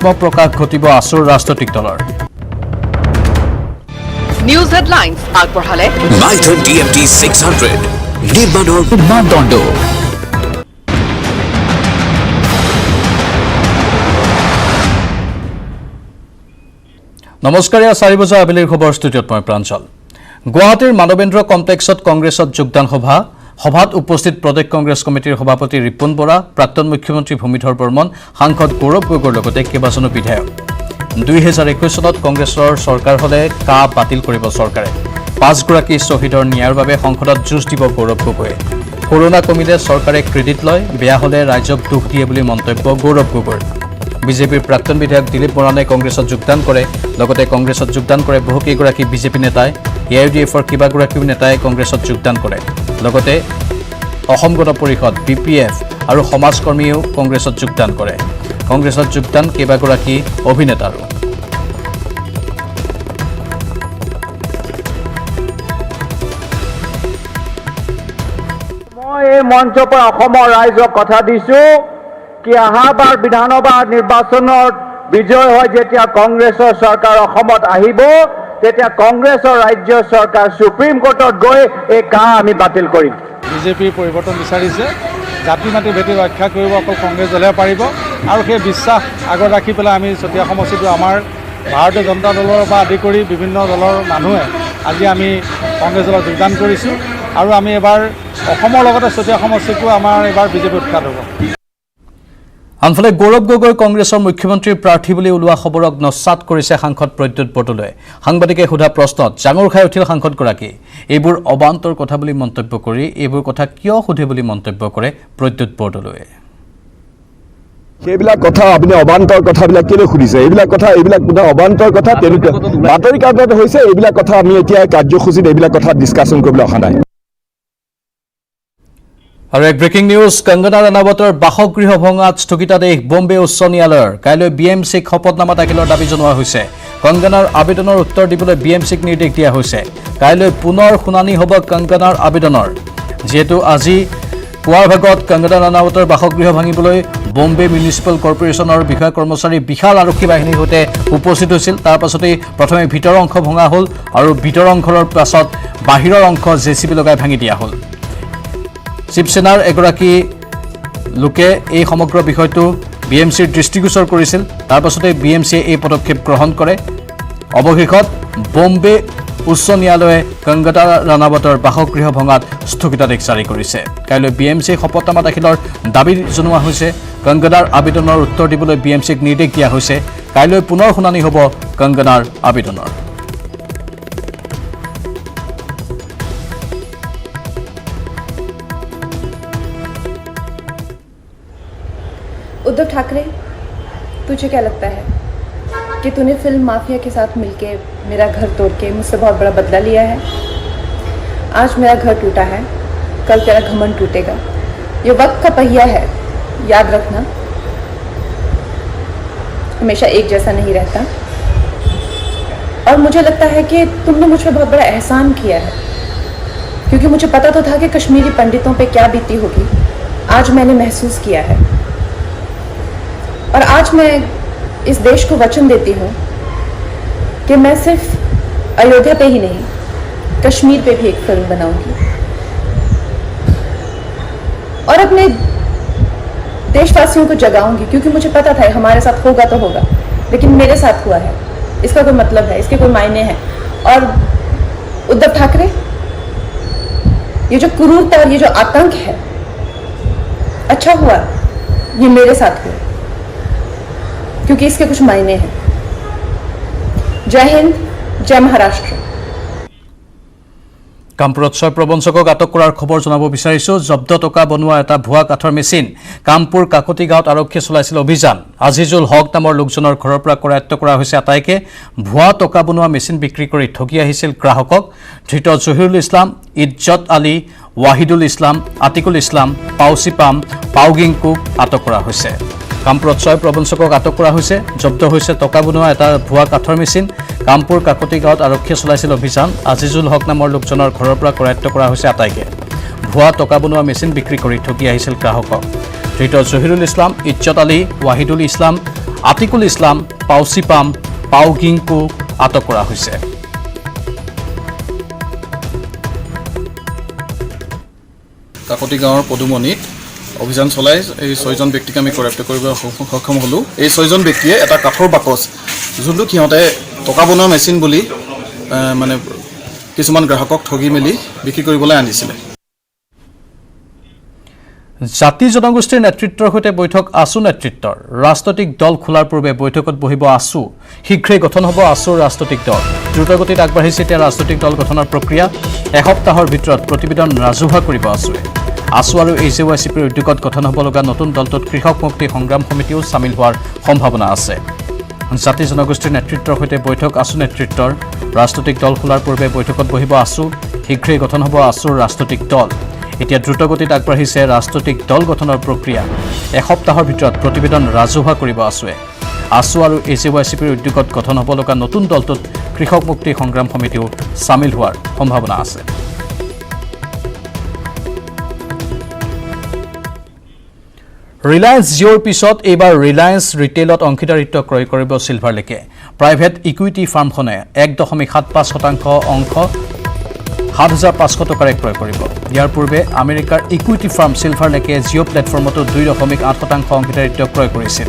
প্ৰকাশ ঘটিব আসুৰ ৰাজনৈতিক দলৰ নিউজ হেডলাইন্স আগবঢ়ালে মাইথন DMT 600 নিৰ্মাণৰ মানদণ্ড। নমস্কাৰ, 4 বজাৰ আবেলিৰ খবৰ ষ্টুডিঅ'ত মই প্ৰাঞ্জল। গুৱাহাটীৰ মানৱেন্দ্ৰ কমপ্লেক্সত কংগ্ৰেছত যোগদান সভাত উপস্থিত প্ৰদেশ কংগ্ৰেছ কমিটিৰ সভাপতি ৰিপুণ বৰা, প্ৰাক্তন মুখ্যমন্ত্ৰী ভূমিধৰ বৰ্মন, সাংসদ গৌৰৱ গগৈৰ লগতে কেইবাজনো বিধায়ক। 2021 চনত কংগ্ৰেছৰ চৰকাৰ হ'লে কা বাতিল কৰিব চৰকাৰে। 5 গৰাকী শ্বহীদৰ ন্যায়ৰ বাবে সংসদত যুঁজ দিব গৌৰৱ গগৈয়ে। কৰোনা কমিলে চৰকাৰে ক্ৰেডিট লয়, বেয়া হ'লে ৰাইজক দুখ দিয়ে বুলি মন্তব্য গৌৰৱ গগৈৰ। বিজেপিৰ প্ৰাক্তন বিধায়ক দিলীপ বৰানে কংগ্ৰেছত যোগদান কৰে। লগতে কংগ্ৰেছত যোগদান কৰে বহুকেইগৰাকী বিজেপি নেতাই। AIUDFৰ কেইবাগৰাকীও নেতাই কংগ্ৰেছত যোগদান কৰে। লগতে অসম গণ পৰিষদ, BPF আৰু সমাজকৰ্মীয়েও কংগ্ৰেছত যোগদান কৰে। কংগ্ৰেছত যোগদান কেইবাগৰাকী অভিনেতাৰো। মই এই মঞ্চৰ পৰা অসমৰ ৰাইজক কথা দিছো কি অহাবাৰ বিধানসভা নিৰ্বাচনত বিজয় হয় যেতিয়া কংগ্ৰেছৰ চৰকাৰ অসমত আহিব, তেতিয়া কংগ্ৰেছৰ ৰাজ্য চৰকাৰ সুপ্ৰিম কোৰ্টত গৈ এই কা আমি বাতিল কৰিম। বিজেপিৰ পৰিৱৰ্তন বিচাৰিছে, জাতি মাটি ভেটি ৰক্ষা কৰিব অকল কংগ্ৰেছ দলেহে পাৰিব, আৰু সেই বিশ্বাস আগত ৰাখি পেলাই আমি চতিয়া সমষ্টিটো আমাৰ ভাৰতীয় জনতা দলৰ পৰা আদি কৰি বিভিন্ন দলৰ মানুহে আজি আমি কংগ্ৰেছ দলত যোগদান কৰিছোঁ, আৰু আমি এবাৰ অসমৰ লগতে চতিয়া সমষ্টিটো আমাৰ এবাৰ বিজেপি উৎখাত হ'ব। আনফালে গৌৰৱ গগৈ কংগ্ৰেছৰ মুখ্যমন্ত্ৰীৰ প্ৰাৰ্থী বুলি ওলোৱা খবৰক নস্যাৎ কৰিছে সাংসদ প্ৰদ্যুৎ বৰদলৈয়ে। সাংবাদিকে সোধা প্ৰশ্নত জাঙুৰ খাই উঠিল সাংসদগৰাকী। এইবোৰ অবান্তৰ কথা বুলি মন্তব্য কৰি এইবোৰ কথা কিয় সোধে বুলি মন্তব্য কৰে প্ৰদ্যুৎ বৰদলৈয়ে। সেইবিলাক কথা আপুনি অবান্তৰ কথাবিলাক কেলৈ সুধিছে? এইবিলাক কথা অবান্তৰ কথা তেওঁলোকে বাতৰি কাকতত হৈছে। এইবিলাক কথা আমি এতিয়া কাৰ্যসূচীত এইবিলাক কথা ডিছকাশ্যন কৰিবলৈ অহা নাই। আৰু এক ব্ৰেকিং নিউজ, কংগনা ৰাণাৱতৰ বাসগৃহ ভঙাত স্থগিতাদেশ বম্বে উচ্চ ন্যায়ালয়ৰ। কাইলৈ BMCক শপতনামা দাখিলৰ দাবী জনোৱা হৈছে। কংগনাৰ আবেদনৰ উত্তৰ দিবলৈ BMCক নিৰ্দেশ দিয়া হৈছে। কাইলৈ পুনৰ শুনানি হ'ব কংগনাৰ আবেদনৰ। যিহেতু আজি পুৱাৰ ভাগত কংগনা ৰাণাৱতৰ বাসগৃহ ভাঙিবলৈ বম্বে মিউনিচিপেল কৰ্পোৰেশ্যনৰ বিষয়া কৰ্মচাৰী বিশাল আৰক্ষী বাহিনীৰ সৈতে উপস্থিত হৈছিল। তাৰ পাছতেই প্ৰথমে ভিতৰৰ অংশ ভঙা হ'ল আৰু ভিতৰৰ অংশৰ পাছত বাহিৰৰ অংশ JCB লগাই ভাঙি দিয়া হ'ল। শিৱসেনাৰ এগৰাকী লোকে এই সমগ্ৰ বিষয়টো BMCৰ দৃষ্টিগোচৰ কৰিছিল। তাৰ পাছতে BMCয়ে এই পদক্ষেপ গ্ৰহণ কৰে। অৱশেষত বম্বে উচ্চ ন্যায়ালয়ে কংগনা ৰাণাৱতৰ বাসগৃহ ভঙাত স্থগিতাদেশ জাৰি কৰিছে। কাইলৈ BMCয়ে শপতনামা দাখিলৰ দাবী জনোৱা হৈছে। কংগনাৰ আবেদনৰ উত্তৰ দিবলৈ BMCক নিৰ্দেশ দিয়া হৈছে। কাইলৈ পুনৰ শুনানি হ'ব কংগনাৰ আবেদনৰ। उद्धव ठाकरे, तुझे क्या लगता है कि तूने फिल्म माफिया के साथ मिलके मेरा घर तोड़ के मुझसे बहुत बड़ा बदला लिया है? आज मेरा घर टूटा है, कल तेरा घमंड टूटेगा। ये वक्त का पहिया है, याद रखना, हमेशा एक जैसा नहीं रहता। और मुझे लगता है कि तुमने मुझ पर बहुत बड़ा एहसान किया है, क्योंकि मुझे पता तो था कि कश्मीरी पंडितों पे क्या बीती होगी। आज मैंने महसूस किया है, और आज मैं इस देश को वचन देती हूँ कि मैं सिर्फ अयोध्या पे ही नहीं, कश्मीर पे भी एक फिल्म बनाऊंगी, और अपने देशवासियों को जगाऊंगी, क्योंकि मुझे पता था हमारे साथ होगा तो होगा, लेकिन मेरे साथ हुआ है, इसका कोई मतलब है, इसके कोई मायने हैं। और उद्धव ठाकरे, ये जो क्रूरता और ये जो आतंक है, अच्छा हुआ ये मेरे साथ हुआ, क्योंकि इसके कुछ मायने हैं। जय हिंद, जय महाराष्ट्र। কামপুৰত 6 প্ৰবঞ্চকক আটক কৰাৰ খবৰ জনাব বিচাৰিছো। জব্দ টকা বনোৱা এটা ভুৱা কাঠৰ মেচিন কামপুৰ কাকতি গাঁৱত আৰক্ষীয়ে চলাইছিল অভিযান। আজিজুল হক নামৰ লোকজনৰ ঘৰৰ পৰা কৰায়ত্ব কৰা হৈছে আটাইকে। ভুৱা টকা বনোৱা মেচিন বিক্ৰী কৰি ঠগি আহিছিল গ্ৰাহকক। ধৃত জহিৰুল ইছলাম, ইজ্জত আলী, ৱাহিদুল ইছলাম, আতিকুল ইছলাম, পাউচি পাম, পাউগিংকো আটক কৰা হৈছে। কামপুৰত 6 প্ৰবঞ্চকক আটক কৰা হৈছে। জব্দ হৈছে টকা বনোৱা এটা ভুৱা কাঠৰ মেচিন। কামপুৰ কাকতি গাঁৱত আৰক্ষীয়ে চলাইছিল অভিযান। আজিজুল হক নামৰ লোকজনৰ ঘৰৰ পৰা কৰায়ত্ব কৰা হৈছে আটাইকে। ভুৱা টকা বনোৱা মেচিন বিক্ৰী কৰি ঠগি আহিছিল গ্ৰাহকক। ধৃত জহিৰুল ইছলাম, ইজ্জত আলী, ৱাহিদুল ইছলাম, আতিকুল ইছলাম, পাউচিপাম, পাউগিংকো আটক কৰা হৈছে। কাকতি গাঁৱৰ পদুমণিত অভিযান চলাই এই 6জন ব্যক্তিক আমি গ্ৰেপ্তাৰ কৰিব সক্ষম হ'লোঁ। এই 6জন ব্যক্তিয়ে এটা কাঠৰ বাকচ, যোনটো সিহঁতে টকা বনোৱা মেচিন বুলি মানে কিছুমান গ্ৰাহকক ঠগি মেলি বিক্ৰী কৰিবলৈ আনিছিলে। জাতি জনগোষ্ঠীৰ নেতৃত্বৰ সৈতে বৈঠক আছু নেতৃত্বৰ। ৰাজনৈতিক দল খোলাৰ পূৰ্বে বৈঠকত বহিব আছু। শীঘ্ৰেই গঠন হ'ব আছুৰ ৰাজনৈতিক দল। দ্ৰুতগতিত আগবাঢ়িছে এতিয়া ৰাজনৈতিক দল গঠনৰ প্ৰক্ৰিয়া। এসপ্তাহৰ ভিতৰত প্ৰতিবেদন ৰাজহুৱা কৰিব আছুৱে। আছু আৰু AJYCPৰ উদ্যোগত গঠন হ'ব লগা নতুন দলটোত কৃষক মুক্তি সংগ্ৰাম সমিতিও চামিল হোৱাৰ সম্ভাৱনা আছে। জাতি জনগোষ্ঠীৰ নেতৃত্বৰ সৈতে বৈঠক আছু নেতৃত্বৰ। ৰাজনৈতিক দল খোলাৰ পূৰ্বে বৈঠকত বহিব আছু। শীঘ্ৰেই গঠন হ'ব আছুৰ ৰাজনৈতিক দল। এতিয়া দ্ৰুতগতিত আগবাঢ়িছে ৰাজনৈতিক দল গঠনৰ প্ৰক্ৰিয়া। এসপ্তাহৰ ভিতৰত প্ৰতিবেদন ৰাজহুৱা কৰিব আছুৱে। আছু আৰু AJYCPৰ উদ্যোগত গঠন হ'ব লগা নতুন দলটোত কৃষক মুক্তি সংগ্ৰাম সমিতিও চামিল হোৱাৰ সম্ভাৱনা আছে। ৰিলায়েন্স জিঅ'ৰ পিছত এইবাৰ ৰিলায়েন্স ৰিটেইলত অংশীদাৰিত্ব ক্ৰয় কৰিব চিলভাৰ লেকে। প্ৰাইভেট ইকুইটি ফাৰ্মখনে 1.75% অংশ 7,500 টকাৰে ক্ৰয় কৰিব। ইয়াৰ পূৰ্বে আমেৰিকাৰ ইকুইটি ফাৰ্ম চিলভাৰ লেকে জিঅ' প্লেটফৰ্মতো 2.8% অংশীদাৰিত্ব ক্ৰয় কৰিছিল।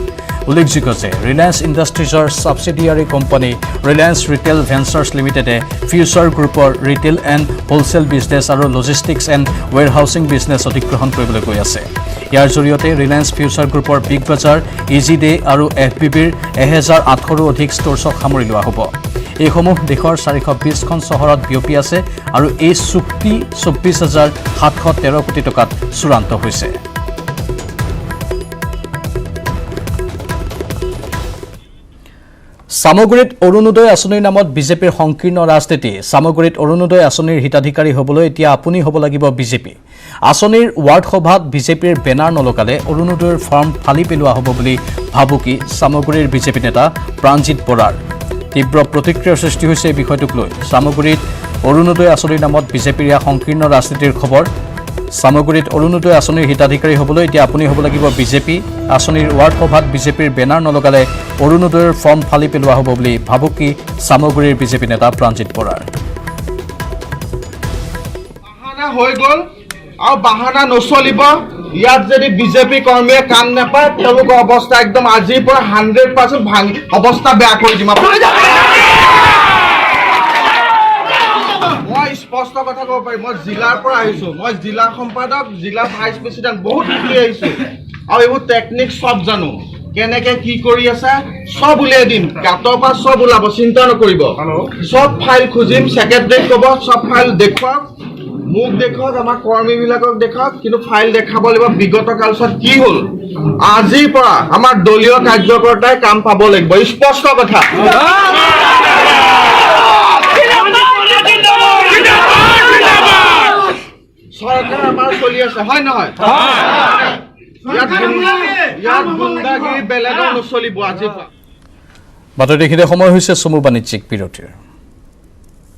উল্লেখযোগ্য যে ৰিলায়েন্স ইণ্ডাষ্ট্ৰিজৰ subsidiary company Reliance Retail Ventures লিমিটেডে ফিউচাৰ গ্ৰুপৰ ৰিটেইল এণ্ড হোলচেল বিজনেছ আৰু লজিষ্টিক্স এণ্ড ৱেৰহাউচিং বিজনেছ অধিগ্ৰহণ কৰিবলৈ গৈ আছে। ইয়াৰ জৰিয়তে ৰিলায়েন্স ফিউচাৰ গ্ৰুপৰ বিগ বাজাৰ, ইজি ডে আৰু FBBৰ 1,800ৰো অধিক ষ্ট'ৰ্ছক সামৰি লোৱা হ'ব। এইসমূহ দেশৰ 420খন চহৰত বিয়পি আছে আৰু এই চুক্তি 24,713 কোটি টকাত চূড়ান্ত হৈছে। সামগুৰিত অৰুণোদয় আঁচনিৰ নামত বিজেপিৰ সংকীৰ্ণ ৰাজনীতি। সামগুৰিত অৰুণোদয় আঁচনিৰ হিতাধিকাৰী হ'বলৈ এতিয়া আপুনি হ'ব লাগিব বিজেপি। আঁচনিৰ ৱাৰ্ড সভাত বিজেপিৰ বেনাৰ নলগালে অৰুণোদয়ৰ ফৰ্ম ফালি পেলোৱা হ'ব বুলি ভাবুকি সামগুৰিৰ বিজেপি নেতা প্ৰাণজিৎ বৰাৰ। তীব্ৰ প্ৰতিক্ৰিয়াৰ সৃষ্টি হৈছে এই বিষয়টোক লৈ। সামগুৰিত অৰুণোদয় আঁচনিৰ নামত বিজেপিৰ এয়া সংকীৰ্ণ ৰাজনীতিৰ খবৰ। সামগুৰিত অৰুণোদয় আঁচনিৰ হিতাধিকাৰী হ'বলৈ এতিয়া আপুনি হ'ব লাগিব বিজেপি। আঁচনিৰ ৱাৰ্ড সভাত বিজেপিৰ বেনাৰ নলগালে অৰুণোদয়ৰ ফৰ্ম ফালি পেলোৱা হ'ব বুলি ভাবুকি সামগুৰিৰ বিজেপি নেতা প্ৰাণজিৎ বৰাৰ। বাহানা হৈ গ'ল আৰু বাহানা নচলিব। ইয়াত যদি বিজেপি কৰ্মীয়ে কাম নাপায় তেওঁলোকৰ অৱস্থা একদম আজিৰ পৰা 100% ভাঙি অৱস্থা বেয়া কৰি দিম। মই স্পষ্ট কথা ক'ব পাৰিম, মই জিলাৰ পৰা আহিছোঁ, মই জিলা সম্পাদক, জিলা ভাইচ প্ৰেচিডেণ্ট, বহুত শিকি আহিছোঁ আৰু এইবোৰ টেকনিক চব জানো। কেনেকে কি কৰি আছে চব উলিয়াই দিম, গাঁতৰ পৰা চব ওলাব, চিন্তা নকৰিব। চব ফাইল খুজিম, ছেক্ৰেটাৰীক ক'ব চব ফাইল দেখুৱাওক, মোক দেখুৱাওক, আমাৰ কৰ্মীবিলাকক দেখুৱাওক, কিন্তু ফাইল দেখাব লাগিব বিগত কালছোৱাত কি হ'ল। আজিৰ পৰা আমাৰ দলীয় কাৰ্যকৰ্তাই কাম পাব লাগিব, স্পষ্ট কথা। চৰকাৰ আমাৰ চলি আছে, হয় নহয়? ইয়াত গুণ্ডাগিৰি বেলেগৰ নচলিব আজিৰ পৰা। বাতৰি দেখিলে সময় হৈছে চমু বাণিজ্যিক বিৰতিৰ।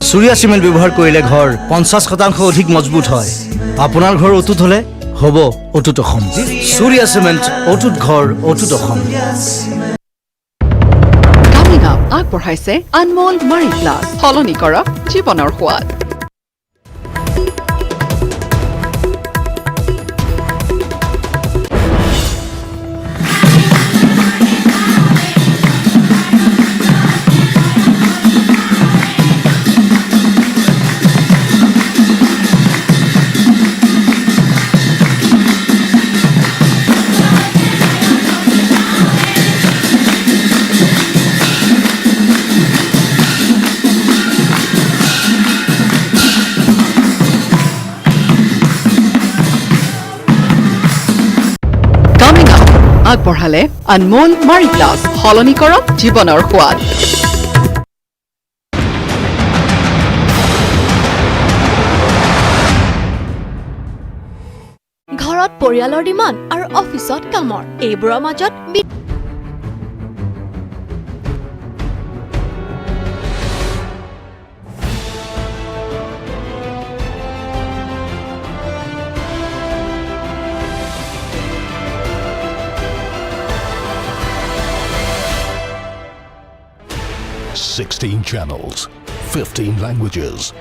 চুৰিয়া চিমেণ্ট ব্যৱহাৰ কৰিলে ঘৰ 50% অধিক মজবুত হয়। আপোনাৰ ঘৰ অটুট হ'লে হ'ব অটুট অসম। চুৰিয়া চিমেণ্ট, অটুট ঘৰ, অটুট অসম। কামিং আপ আগবঢ়াইছে আনমোল মাৰি প্লাছ, সলনি কৰক জীৱনৰ সোৱাদ। আগবঢ়ালে আনমোল মাৰি প্লাছ, সলনি কৰক জীৱনৰ সোৱাদ। ঘৰত পৰিয়ালৰ ডিমাণ্ড আৰু অফিচত কামৰ, এইবোৰৰ মাজত 16 channels, 15 languages,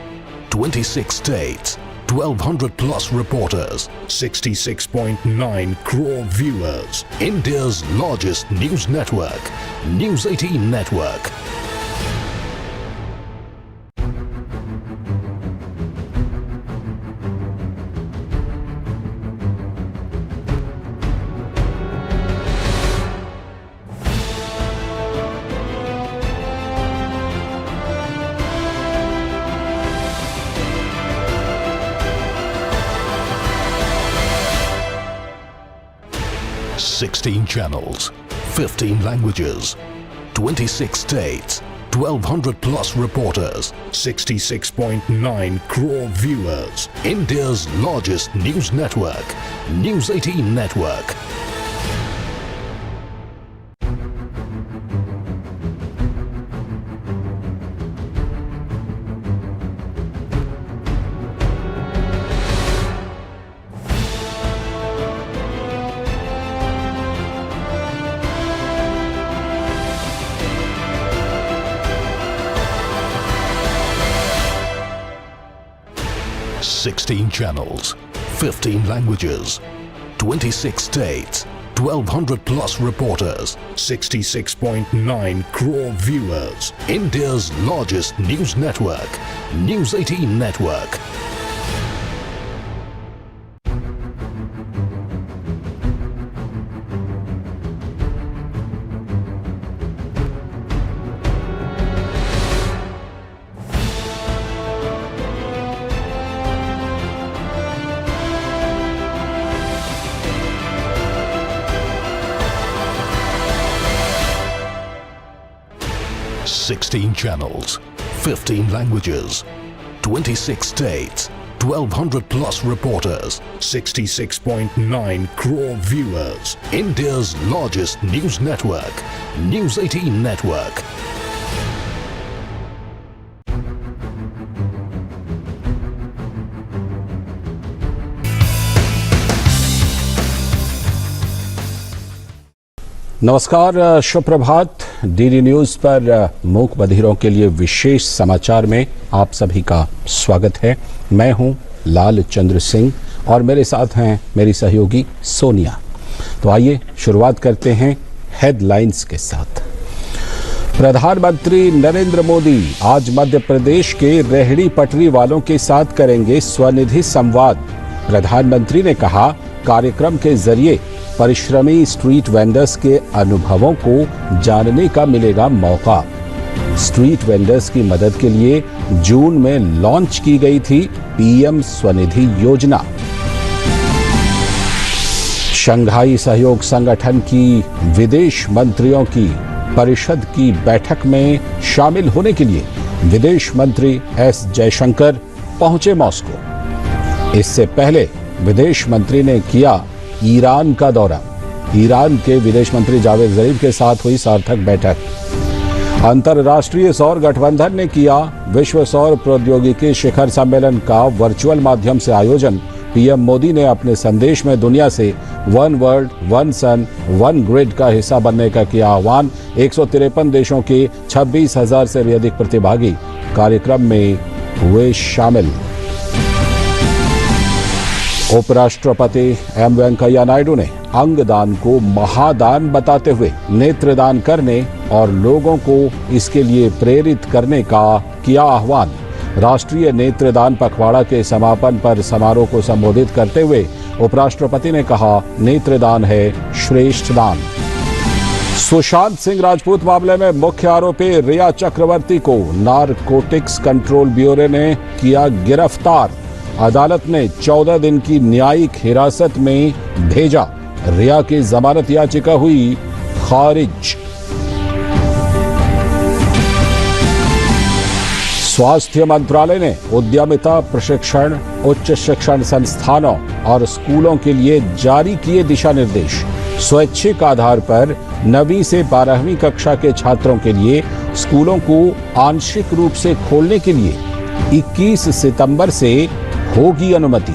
26 states, 1,200 plus reporters, 66.9 crore viewers. India's largest news network, News 18 Network. Sixteen channels, 15 languages, 26 states, 1,200 plus reporters, 66.9 crore viewers. India's largest news network, News 18 Network. Sixteen channels, 15 languages, 26 states, 1,200 plus reporters, 66.9 crore viewers. India's largest news network, News 18 Network. Sixteen channels, 15 languages, 26 states, 1,200 plus reporters, 66.9 crore viewers. India's largest news network, News 18 Network. नमस्कार, शुभ प्रभात। DD news पर मूक बधिरों के लिए विशेष समाचार में आप सभी का स्वागत है। मैं हूं लाल चंद्र सिंह और मेरे साथ हैं मेरी सहयोगी सोनिया। तो आइए शुरुआत करते हैं हेडलाइंस के साथ। प्रधानमंत्री नरेंद्र मोदी आज मध्य प्रदेश के रेहड़ी पटरी वालों के साथ करेंगे स्वनिधि संवाद। प्रधानमंत्री ने कहा, कार्यक्रम के जरिए परिश्रमी स्ट्रीट वेंडर्स के अनुभवों को जानने का मिलेगा मौका। स्ट्रीट वेंडर्स की मदद के लिए जून में लॉन्च की गई थी पीएम स्वनिधि योजना। शंघाई सहयोग संगठन की विदेश मंत्रियों की परिषद की बैठक में शामिल होने के लिए विदेश मंत्री एस जयशंकर पहुंचे मॉस्को। इससे पहले विदेश मंत्री ने किया ईरान का दौरा। ईरान के विदेश मंत्री जावेद जरीफ के साथ हुई सार्थक बैठक। अंतर्राष्ट्रीय सौर गठबंधन ने किया विश्व सौर प्रौद्योगिकी शिखर सम्मेलन का वर्चुअल माध्यम से आयोजन। पीएम मोदी ने अपने संदेश में दुनिया से वन वर्ल्ड, वन सन, वन ग्रिड का हिस्सा बनने का किया आह्वान। 153 देशों के 26,000 से भी अधिक प्रतिभागी कार्यक्रम में हुए शामिल। उपराष्ट्रपति एम वेंकैया नायडू ने अंगदान को महादान बताते हुए नेत्रदान करने और लोगों को इसके लिए प्रेरित करने का किया आह्वान। राष्ट्रीय नेत्रदान पखवाड़ा के समापन पर समारोह को संबोधित करते हुए उपराष्ट्रपति ने कहा, नेत्रदान है श्रेष्ठ दान। सुशांत सिंह राजपूत मामले में मुख्य आरोपी रिया चक्रवर्ती को नारकोटिक्स कंट्रोल ब्यूरो ने किया गिरफ्तार। अदालत ने 14 दिन की न्यायिक हिरासत में भेजा। रिया की जमानत याचिका हुई खारिज। स्वास्थ्य मंत्रालय ने उद्यमिता प्रशिक्षण, उच्च शिक्षण संस्थानों और स्कूलों के लिए जारी किए दिशा निर्देश। स्वैच्छिक आधार पर 9वीं से 12वीं कक्षा के छात्रों के लिए स्कूलों को आंशिक रूप से खोलने के लिए 21 सितंबर से होगी अनुमति।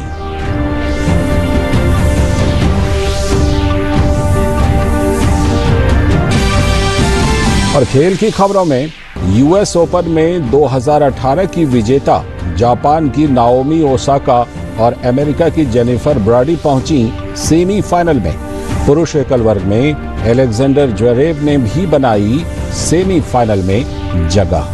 और खेल की खबरों में यूएस ओपन में 2018 की विजेता जापान की नाओमी ओसाका और अमेरिका की जेनिफर ब्राडी पहुंची सेमीफाइनल में। पुरुष एकल वर्ग में एलेक्जेंडर ज्वेरेव ने भी बनाई सेमीफाइनल में जगह।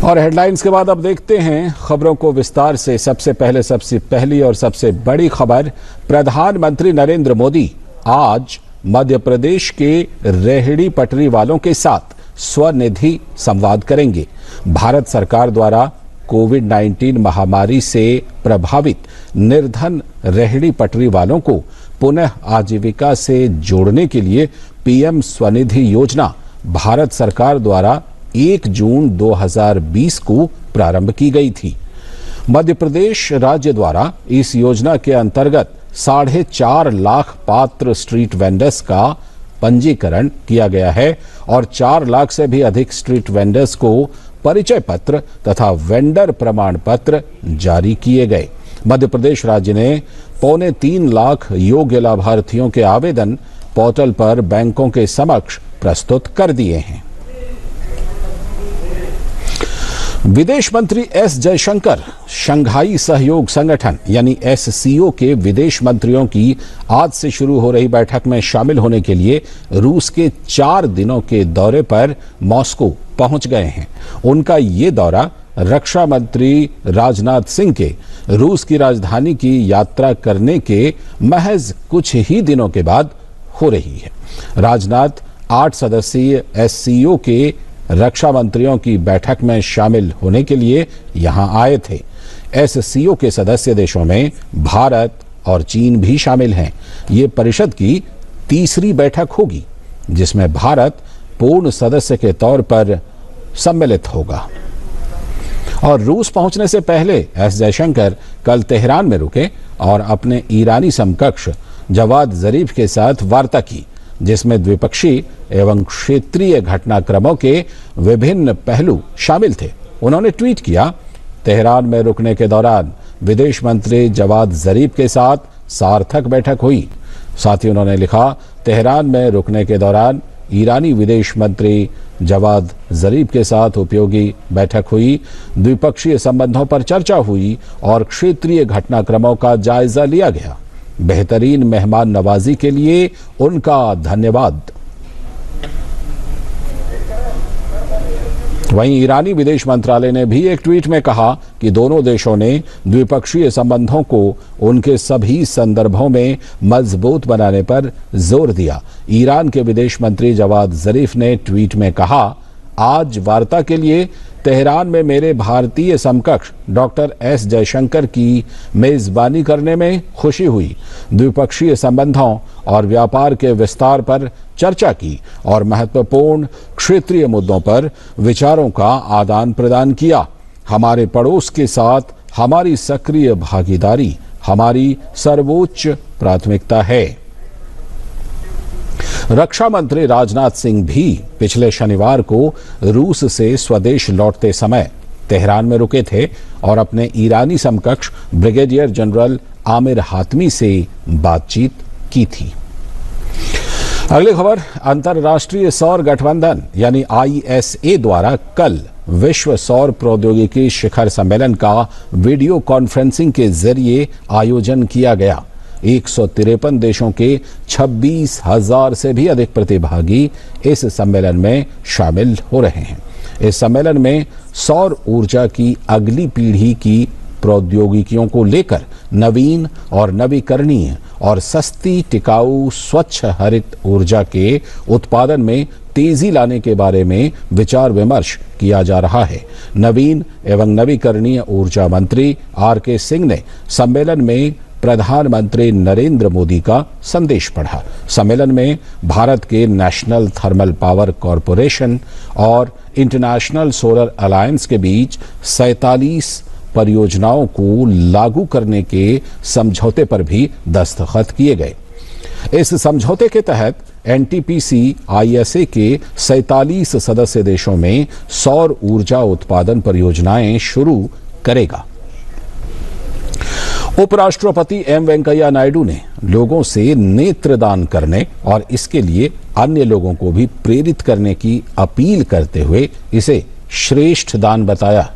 और हेडलाइंस के बाद अब देखते हैं खबरों को विस्तार से। सबसे पहली और सबसे बड़ी खबर, प्रधानमंत्री नरेंद्र मोदी आज मध्य प्रदेश के रेहड़ी पटरी वालों के साथ स्वनिधि संवाद करेंगे। भारत सरकार द्वारा कोविड-19 महामारी से प्रभावित निर्धन रेहड़ी पटरी वालों को पुनः आजीविका से जोड़ने के लिए पीएम स्वनिधि योजना भारत सरकार द्वारा 1 जून 2020 को प्रारंभ की गई थी। मध्य प्रदेश राज्य द्वारा इस योजना के अंतर्गत 4.5 लाख पात्र स्ट्रीट वेंडर्स का पंजीकरण किया गया है और 4 लाख से भी अधिक स्ट्रीट वेंडर्स को परिचय पत्र तथा वेंडर प्रमाण पत्र जारी किए गए। मध्य प्रदेश राज्य ने 2.25 लाख योग्य लाभार्थियों के आवेदन पोर्टल पर बैंकों के समक्ष प्रस्तुत कर दिए हैं। विदेश मंत्री एस जयशंकर शंघाई सहयोग संगठन यानी एससीओ के विदेश मंत्रियों की आज से शुरू हो रही बैठक में शामिल होने के लिए रूस के 4 दिनों के दौरे पर मॉस्को पहुंच गए हैं। उनका ये दौरा रक्षा मंत्री राजनाथ सिंह के रूस की राजधानी की यात्रा करने के महज कुछ ही दिनों के बाद हो रही है। राजनाथ 8 सदस्यीय एससीओ के रक्षा मंत्रियों की बैठक में शामिल होने के लिए यहां आए थे। एससीओ के सदस्य देशों में भारत और चीन भी शामिल हैं। ये परिषद की तीसरी बैठक होगी जिसमें भारत पूर्ण सदस्य के तौर पर सम्मिलित होगा। और रूस पहुंचने से पहले एस जयशंकर कल तेहरान में रुके और अपने ईरानी समकक्ष जवाद जरीफ के साथ वार्ता की, जिसमें द्विपक्षीय एवं क्षेत्रीय घटनाक्रमों के विभिन्न पहलू शामिल थे। उन्होंने ट्वीट किया, तेहरान में रुकने के दौरान विदेश मंत्री जवाद जरीफ के साथ सार्थक बैठक हुई। साथ ही उन्होंने लिखा, तेहरान में रुकने के दौरान ईरानी विदेश मंत्री जवाद जरीफ के साथ उपयोगी बैठक हुई, द्विपक्षीय संबंधों पर चर्चा हुई और क्षेत्रीय घटनाक्रमों का जायजा लिया गया। बेहतरीन मेहमान नवाजी के लिए उनका धन्यवाद। वहीं ईरानी विदेश मंत्रालय ने भी एक ट्वीट में कहा कि दोनों देशों ने द्विपक्षीय संबंधों को उनके सभी संदर्भों में मजबूत बनाने पर जोर दिया। ईरान के विदेश मंत्री जवाद जरीफ ने ट्वीट में कहा, आज वार्ता के लिए तेहरान में मेरे भारतीय समकक्ष डॉक्टर एस जयशंकर की मेजबानी करने में खुशी हुई। द्विपक्षीय संबंधों और व्यापार के विस्तार पर चर्चा की और महत्वपूर्ण क्षेत्रीय मुद्दों पर विचारों का आदान प्रदान किया। हमारे पड़ोस के साथ हमारी सक्रिय भागीदारी हमारी सर्वोच्च प्राथमिकता है। रक्षा मंत्री राजनाथ सिंह भी पिछले शनिवार को रूस से स्वदेश लौटते समय तेहरान में रुके थे और अपने ईरानी समकक्ष ब्रिगेडियर जनरल आमिर हातमी से बातचीत की थी। अगली खबर, अंतर्राष्ट्रीय सौर गठबंधन यानी ISA द्वारा कल विश्व सौर प्रौद्योगिकी शिखर सम्मेलन का वीडियो कॉन्फ्रेंसिंग के जरिए आयोजन किया गया। 153 देशों के 26,000 से भी अधिक प्रतिभागी इस सम्मेलन में शामिल हो रहे हैं। इस सम्मेलन में सौर ऊर्जा की अगली पीढ़ी की प्रौद्योगिकियों को लेकर नवीन और नवीकरणीय और सस्ती, टिकाऊ, स्वच्छ हरित ऊर्जा के उत्पादन में तेजी लाने के बारे में विचार विमर्श किया जा रहा है। नवीन एवं नवीकरणीय ऊर्जा मंत्री RK सिंह ने सम्मेलन में प्रधानमंत्री नरेंद्र मोदी का संदेश पढ़ा। सम्मेलन में भारत के नेशनल थर्मल पावर कॉरपोरेशन और इंटरनेशनल सोलर अलायंस के बीच 47 परियोजनाओं को लागू करने के समझौते पर भी दस्तखत किए गए। इस समझौते के तहत NTPC ISA के 47 सदस्य देशों में सौर ऊर्जा उत्पादन परियोजनाएं शुरू करेगा। उपराष्ट्रपति M. वेंकैया नायडू ने लोगों से नेत्रदान करने और इसके लिए अन्य लोगों को भी प्रेरित करने की अपील करते हुए इसे श्रेष्ठ दान बताया।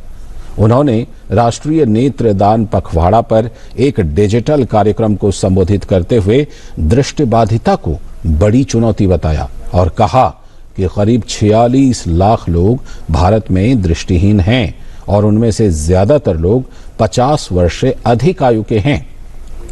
उन्होंने राष्ट्रीय नेत्रदान पखवाड़ा पर एक डिजिटल कार्यक्रम को संबोधित करते हुए दृष्टिबाधिता को बड़ी चुनौती बताया और कहा कि करीब 46 लाख लोग भारत में दृष्टिहीन हैं और उनमें से ज्यादातर लोग 50 वर्ष से अधिक आयु के हैं।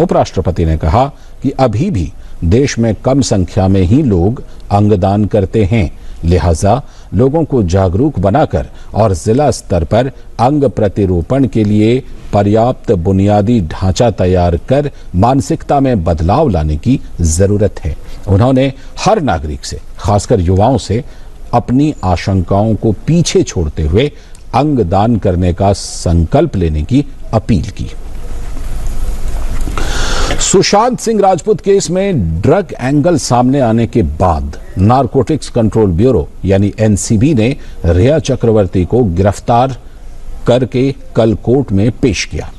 उपराष्ट्रपति ने कहा कि अभी भी देश में कम संख्या में ही लोग अंगदान करते हैं, लिहाजा लोगों को जागरूक बनाकर और जिला स्तर पर अंग प्रतिरोपण के लिए पर्याप्त बुनियादी ढांचा तैयार कर मानसिकता में बदलाव लाने की जरूरत है। उन्होंने हर नागरिक से, खासकर युवाओं से, अपनी आशंकाओं को पीछे छोड़ते हुए अंगदान करने का संकल्प लेने की अपील की। सुशांत सिंह राजपूत केस में ड्रग एंगल सामने आने के बाद नारकोटिक्स कंट्रोल ब्यूरो यानी एनसीबी ने रिया चक्रवर्ती को गिरफ्तार करके कल कोर्ट में पेश किया।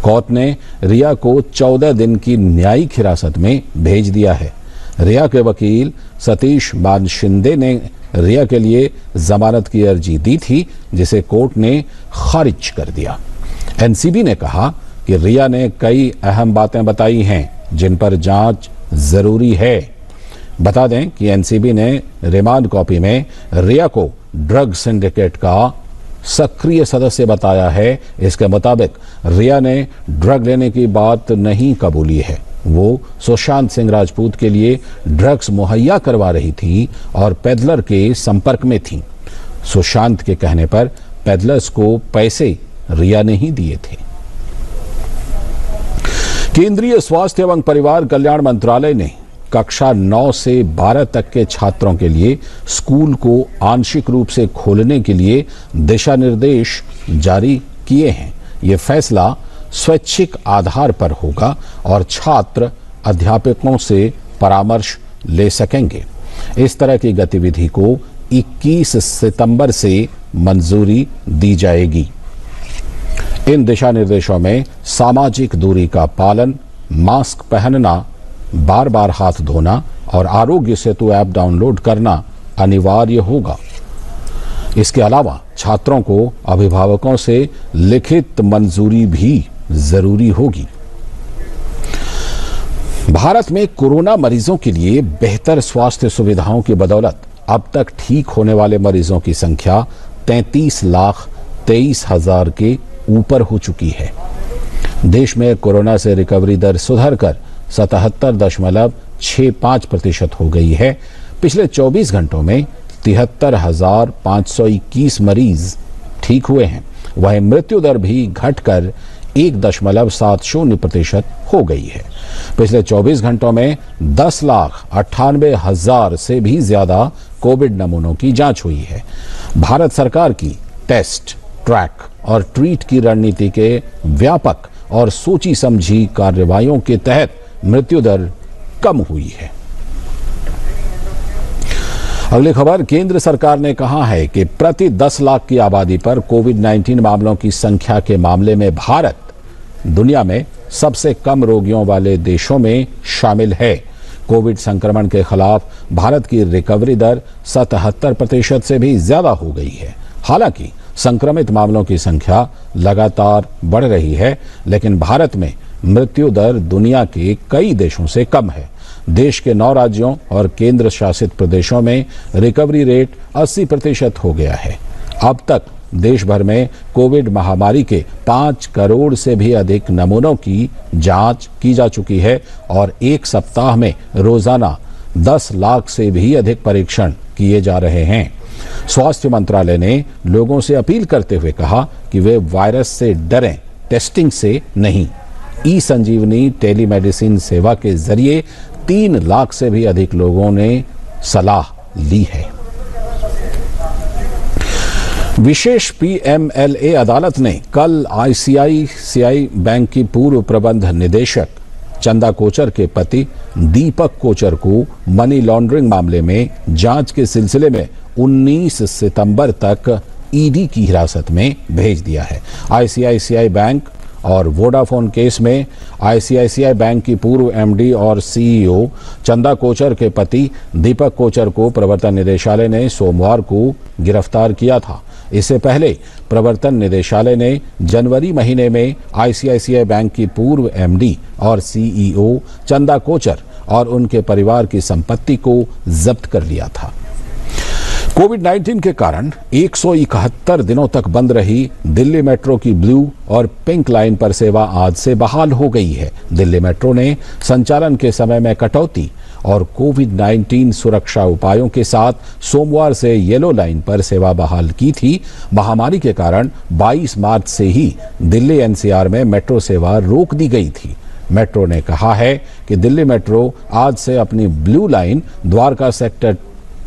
कोर्ट ने रिया को 14 दिन की न्यायिक हिरासत में भेज दिया है। रिया के वकील सतीश मान शिंदे ने रिया के लिए जमानत की अर्जी दी थी, जिसे कोर्ट ने खारिज कर दिया। एनसीबी ने कहा कि रिया ने कई अहम बातें बताई हैं जिन पर जांच जरूरी है। बता दें कि एनसीबी ने रिमांड कॉपी में रिया को ड्रग सिंडिकेट का सक्रिय सदस्य बताया है। इसके मुताबिक रिया ने ड्रग लेने की बात नहीं कबूली है। वो सुशांत सिंह राजपूत के लिए ड्रग्स मुहैया करवा रही थी और पेडलर के संपर्क में थी। सुशांत के कहने पर पेडलर्स को पैसे रिया ने ही दिए थे। केंद्रीय स्वास्थ्य एवं परिवार कल्याण मंत्रालय ने कक्षा 9 से 12 तक के छात्रों के लिए स्कूल को आंशिक रूप से खोलने के लिए दिशा निर्देश जारी किए हैं। ये फैसला स्वैच्छिक आधार पर होगा और छात्र अध्यापकों से परामर्श ले सकेंगे। इस तरह की गतिविधि को 21 सितंबर से मंजूरी दी जाएगी। इन दिशा निर्देशों में सामाजिक दूरी का पालन, मास्क पहनना, बार बार हाथ धोना और आरोग्य सेतु ऐप डाउनलोड करना अनिवार्य होगा। इसके अलावा छात्रों को अभिभावकों से लिखित मंजूरी भी जरूरी होगी। भारत में कोरोना मरीजों के लिए बेहतर स्वास्थ्य सुविधाओं की बदौलत अब तक ठीक होने वाले मरीजों की संख्या 33,23,000 के ऊपर हो चुकी है। देश में कोरोना से रिकवरी दर सुधरकर 77.65% हो गई है। पिछले 24 घंटों में 73,521 मरीज ठीक हुए हैं। वहीं मृत्यु दर भी घटकर 1.70% हो गई है। पिछले 24 घंटों में 10,98,000 से भी ज्यादा कोविड नमूनों की जांच हुई है। भारत सरकार की टेस्ट, ट्रैक और ट्रीट की रणनीति के व्यापक और सोची समझी कार्रवाइयों के तहत मृत्यु दर कम हुई है। अगली खबर, केंद्र सरकार ने कहा है कि प्रति 10 लाख की आबादी पर कोविड-19 मामलों की संख्या के मामले में भारत दुनिया में सबसे कम रोगियों वाले देशों में शामिल है। कोविड संक्रमण के खिलाफ भारत की रिकवरी दर 77% से भी ज्यादा हो गई है। हालांकि संक्रमित मामलों की संख्या लगातार बढ़ रही है, लेकिन भारत में मृत्यु दर दुनिया के कई देशों से कम है। देश के 9 राज्यों और केंद्र शासित प्रदेशों में रिकवरी रेट 80% हो गया है। अब तक देश भर में कोविड महामारी के 5 करोड़ से भी अधिक नमूनों की जांच की जा चुकी है और एक सप्ताह में रोजाना 10 लाख से भी अधिक परीक्षण किए जा रहे हैं। स्वास्थ्य मंत्रालय ने लोगों से अपील करते हुए कहा कि वे वायरस से डरें, टेस्टिंग से नहीं। ई संजीवनी टेलीमेडिसिन सेवा के जरिए 3 लाख से भी अधिक लोगों ने सलाह ली है। विशेष पीएमएलए अदालत ने कल आईसीआईसीआई बैंक की पूर्व प्रबंध निदेशक चंदा कोचर के पति दीपक कोचर को मनी लॉन्ड्रिंग मामले में जांच के सिलसिले में 19 सितंबर तक ईडी की हिरासत में भेज दिया है। आईसीआईसीआई बैंक और वोडाफोन केस में आईसीआईसीआई बैंक की पूर्व एमडी और सीईओ चंदा कोचर के पति दीपक कोचर को प्रवर्तन निदेशालय ने सोमवार को गिरफ्तार किया था। इससे पहले प्रवर्तन निदेशालय ने जनवरी महीने में आईसीआईसीआई बैंक की पूर्व एमडी और सीईओ चंदा कोचर और उनके परिवार की संपत्ति को जब्त कर लिया था। कोविड-19 के कारण 171 दिनों तक बंद रही दिल्ली मेट्रो की ब्लू और पिंक लाइन पर सेवा आज से बहाल हो गई है। दिल्ली मेट्रो ने संचालन के समय में कटौती और कोविड-19 सुरक्षा उपायों के साथ सोमवार से येलो लाइन पर सेवा बहाल की थी। महामारी के कारण 22 मार्च से ही दिल्ली एनसीआर में मेट्रो सेवा रोक दी गई थी। मेट्रो ने कहा है कि दिल्ली मेट्रो आज से अपनी ब्लू लाइन द्वारका सेक्टर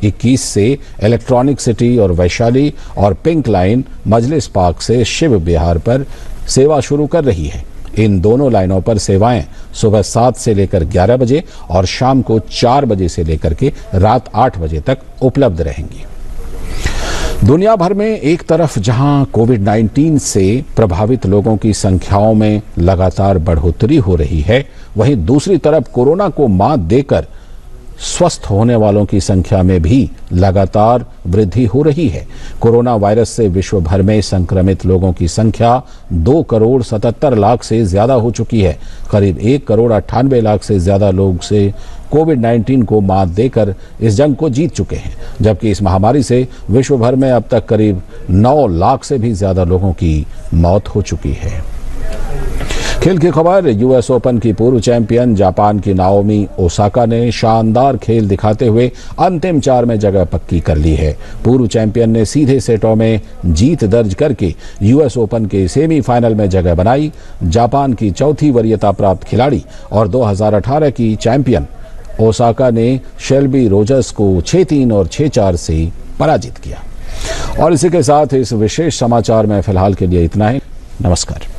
21 से इलेक्ट्रॉनिक सिटी और वैशाली और पिंक लाइन मजलिस पार्क से शिव विहार पर सेवा शुरू कर रही है। इन दोनों लाइनों पर सेवाएं सुबह 7 से लेकर 11 बजे और शाम को 4 बजे से लेकर के रात 8 बजे तक उपलब्ध रहेंगी। दुनिया भर में एक तरफ जहां कोविड-19 से प्रभावित लोगों की संख्याओं में लगातार बढ़ोतरी हो रही है, वहीं दूसरी तरफ कोरोना को मात देकर स्वस्थ होने वालों की संख्या में भी लगातार वृद्धि हो रही है। कोरोना वायरस से विश्व भर में संक्रमित लोगों की संख्या 2 करोड़ 77 लाख से ज्यादा हो चुकी है। करीब 1 करोड़ 98 लाख से ज्यादा लोग से कोविड-19 को मात देकर इस जंग को जीत चुके हैं, जबकि इस महामारी से विश्व भर में अब तक करीब 9 लाख से भी ज्यादा लोगों की मौत हो चुकी है। खेल की खबर, यूएस ओपन की पूर्व चैंपियन जापान की नाओमी ओसाका ने शानदार खेल दिखाते हुए अंतिम 4 में जगह पक्की कर ली है। पूर्व चैंपियन ने सीधे सेटों में जीत दर्ज करके यूएस ओपन के सेमीफाइनल में जगह बनाई। जापान की चौथी वरीयता प्राप्त खिलाड़ी और 2018 की चैंपियन ओसाका ने शेल्बी रोजर्स को 6-3 और 6-4 से पराजित किया। और इसी के साथ इस विशेष समाचार में फिलहाल के लिए इतना ही। नमस्कार।